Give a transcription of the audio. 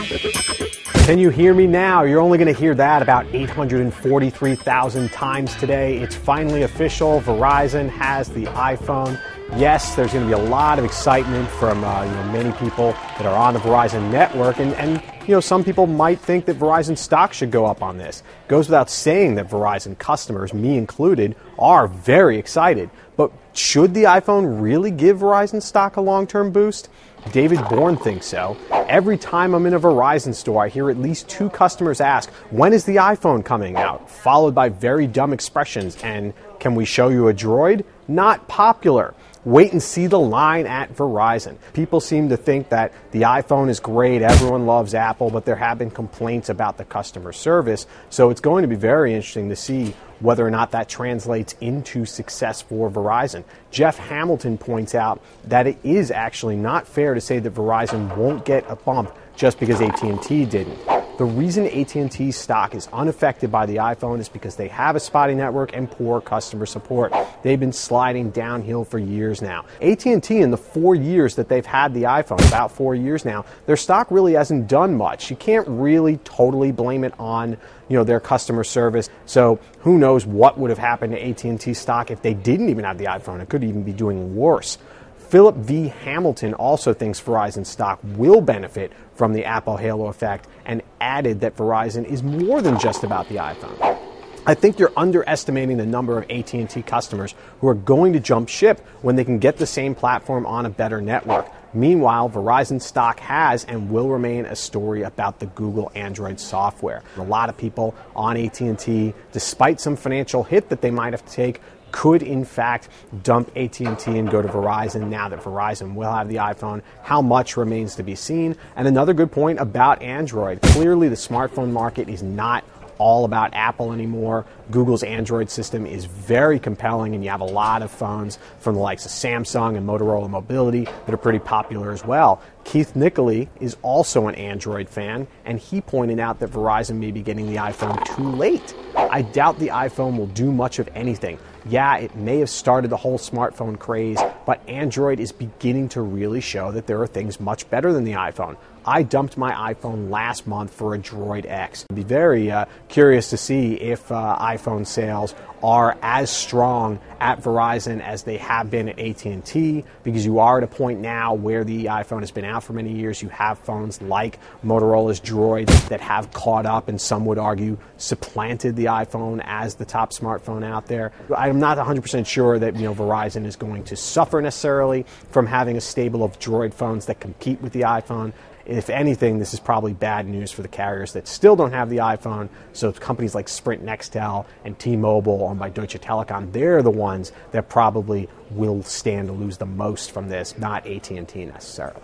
Can you hear me now? You're only going to hear that about 843,000 times today. It's finally official. Verizon has the iPhone. Yes, there's going to be a lot of excitement from many people that are on the Verizon network, and some people might think that Verizon stock should go up on this. It goes without saying that Verizon customers, me included, are very excited. But should the iPhone really give Verizon stock a long-term boost? David Bourne thinks so. Every time I'm in a Verizon store, I hear at least 2 customers ask, when is the iPhone coming out? Followed by very dumb expressions, and can we show you a Droid? Not popular. Wait and see the line at Verizon. People seem to think that the iPhone is great, everyone loves Apple, but there have been complaints about the customer service. So it's going to be very interesting to see whether or not that translates into success for Verizon. Jeff Hamilton points out that it is actually not fair to say that Verizon won't get a bump just because AT&T didn't. The reason AT&T's stock is unaffected by the iPhone is because they have a spotty network and poor customer support. They've been sliding downhill for years now. AT&T, in the 4 years that they've had the iPhone, about 4 years now, their stock really hasn't done much. You can't really totally blame it on their customer service. So who knows what would have happened to AT&T stock if they didn't even have the iPhone. It could even be doing worse. Philip V. Hamilton also thinks Verizon stock will benefit from the Apple halo effect and added that Verizon is more than just about the iPhone. I think you're underestimating the number of AT&T customers who are going to jump ship when they can get the same platform on a better network. Meanwhile, Verizon stock has and will remain a story about the Google Android software. A lot of people on AT&T, despite some financial hit that they might have to take, could in fact dump AT&T and go to Verizon now that Verizon will have the iPhone. How much remains to be seen. And another good point about Android. Clearly the smartphone market is not all about Apple anymore. Google's Android system is very compelling, and you have a lot of phones from the likes of Samsung and Motorola Mobility that are pretty popular as well. Keith Nickley is also an Android fan, and he pointed out that Verizon may be getting the iPhone too late. I doubt the iPhone will do much of anything. Yeah, it may have started the whole smartphone craze, but Android is beginning to really show that there are things much better than the iPhone. I dumped my iPhone last month for a Droid X. I'd be very curious to see if iPhone sales are as strong at Verizon as they have been at AT&T, because you are at a point now where the iPhone has been out for many years. You have phones like Motorola's Droid that have caught up and some would argue supplanted the iPhone as the top smartphone out there. I'm not 100% sure that Verizon is going to suffer necessarily from having a stable of Droid phones that compete with the iPhone. If anything, this is probably bad news for the carriers that still don't have the iPhone. So companies like Sprint, Nextel, and T-Mobile owned by Deutsche Telekom, they're the ones that probably will stand to lose the most from this, not AT&T necessarily.